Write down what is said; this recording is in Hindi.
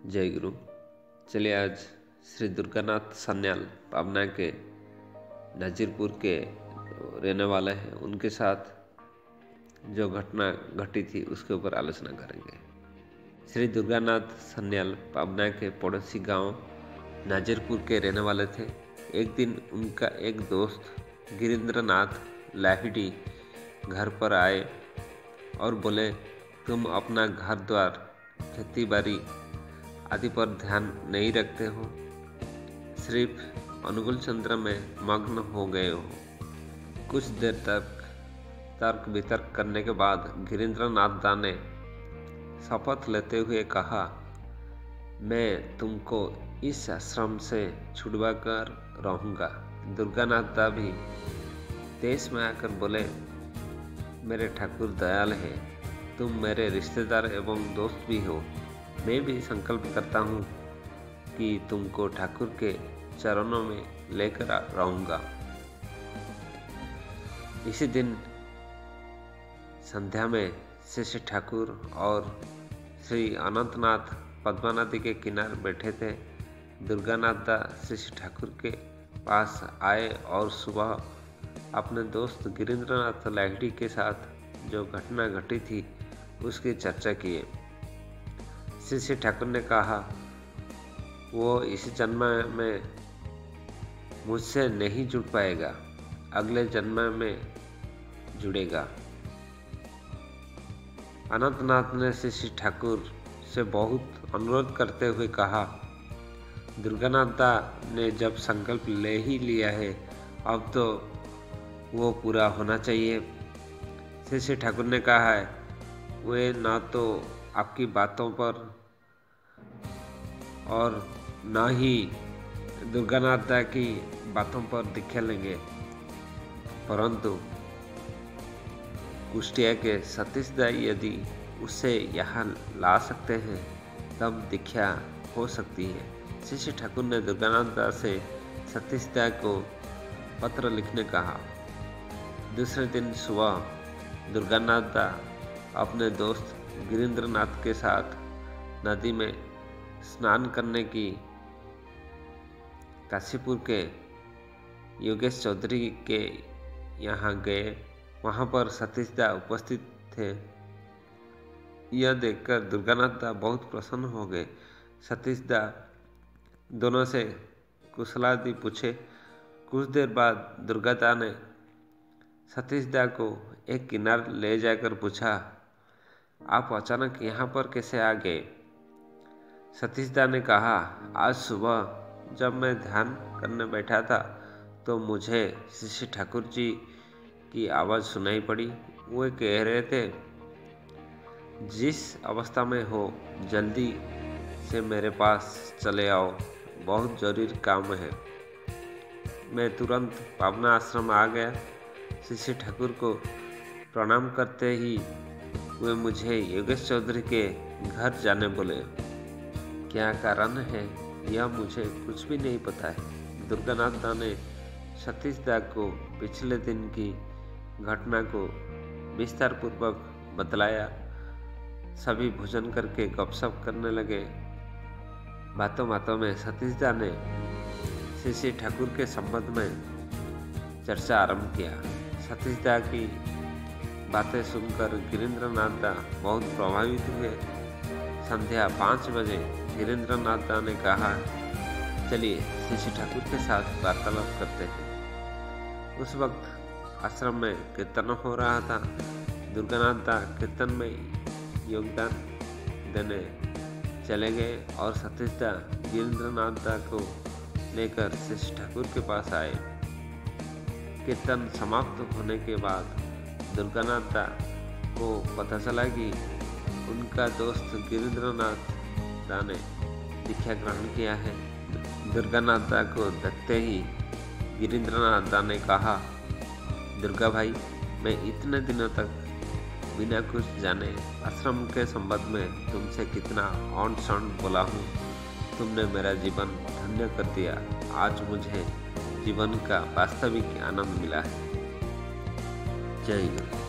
जय गुरु। चलिए आज श्री दुर्गानाथ सान्याल पाबना के नाजिरपुर के रहने वाले हैं, उनके साथ जो घटना घटी थी उसके ऊपर आलोचना करेंगे। श्री दुर्गानाथ सान्याल पाबना के पड़ोसी गांव नाजिरपुर के रहने वाले थे। एक दिन उनका एक दोस्त गिरीन्द्रनाथ लाहिड़ी घर पर आए और बोले, तुम अपना घर द्वार, खेती बाड़ी आदि पर ध्यान नहीं रखते हो, सिर्फ अनुकूल चंद्र में मग्न हो गए हो। कुछ देर तक तर्क वितर्क करने के बाद गिरीन्द्रनाथ दा ने शपथ लेते हुए कहा, मैं तुमको इस आश्रम से छुड़वा कर रहूँगा। दुर्गानाथ दा भी देश में आकर बोले, मेरे ठाकुर दयाल है, तुम मेरे रिश्तेदार एवं दोस्त भी हो। मैं भी संकल्प करता हूँ कि तुमको ठाकुर के चरणों में लेकर रहूँगा। इसी दिन संध्या में श्री ठाकुर और श्री अनंतनाथ पद्मा नदी के किनारे बैठे थे। दुर्गानाथ दा श्री ठाकुर के पास आए और सुबह अपने दोस्त गिरीन्द्रनाथ लाहिड़ी के साथ जो घटना घटी थी उसकी चर्चा किए। श्री ठाकुर ने कहा, वो इस जन्म में मुझसे नहीं जुड़ पाएगा, अगले जन्म में जुड़ेगा। अनंतनाथ ने श्री ठाकुर से बहुत अनुरोध करते हुए कहा, दुर्गानाथ दा ने जब संकल्प ले ही लिया है, अब तो वो पूरा होना चाहिए। श्री ठाकुर ने कहा है, वे ना तो आपकी बातों पर और ना ही दुर्गानाथ दा की बातों पर दीक्षा लेंगे, परंतु कुष्टिया के सतीश दा यदि उसे यहाँ ला सकते हैं तब दीक्षा हो सकती है। श्री ठाकुर ने दुर्गानाथ दा से सतीश दा को पत्र लिखने कहा। दूसरे दिन सुबह दुर्गानाथ दा अपने दोस्त गिरीन्द्रनाथ के साथ नदी में स्नान करने की काशीपुर के योगेश चौधरी के यहाँ गए। वहाँ पर सतीश दा उपस्थित थे। यह देखकर दुर्गानाथ दा बहुत प्रसन्न हो गए। सतीश दा दोनों से कुशलादि पूछे। कुछ देर बाद दुर्गा दा ने सतीश दा को एक किनारे ले जाकर पूछा, आप अचानक यहाँ पर कैसे आ गए? सतीश दा ने कहा, आज सुबह जब मैं ध्यान करने बैठा था तो मुझे श्री ठाकुर जी की आवाज़ सुनाई पड़ी। वे कह रहे थे, जिस अवस्था में हो जल्दी से मेरे पास चले आओ, बहुत जरूरी काम है। मैं तुरंत पाबना आश्रम आ गया। श्री ठाकुर को प्रणाम करते ही वे मुझे योगेश चौधरी के घर जाने बोले। क्या कारण है यह मुझे कुछ भी नहीं पता है। दुर्गानाथ दा ने सतीश दा को पिछले दिन की घटना को विस्तार पूर्वक बतलाया। सभी भोजन करके गपशप करने लगे। बातों बातों में सतीश दा ने श्री ठाकुर के संबंध में चर्चा आरंभ किया। सतीश दा की बातें सुनकर गिरीन्द्रनाथ दा बहुत प्रभावित हुए। संध्या 5 बजे गिरीन्द्रनाथ दा ने कहा, चलिए श्री ठाकुर के साथ वार्तालाप करते हैं। उस वक्त आश्रम में कीर्तन हो रहा था। दुर्गानाथ दा कीर्तन में योगदान देने चले गए और सतीश दा गिरीन्द्रनाथ दा को लेकर श्री ठाकुर के पास आए। कीर्तन समाप्त होने के बाद दुर्गानाथ दा को पता चला कि उनका दोस्त गिरीन्द्रनाथ दा ने दीक्षा ग्रहण किया है। दुर्गानाथ दा को देखते ही गिरीन्द्रनाथ दा ने कहा, दुर्गा भाई, मैं इतने दिनों तक बिना कुछ जाने आश्रम के संबंध में तुमसे कितना ऑन सॉन्ड बोला हूँ। तुमने मेरा जीवन धन्य कर दिया। आज मुझे जीवन का वास्तविक आनंद मिला है। जय गुरु।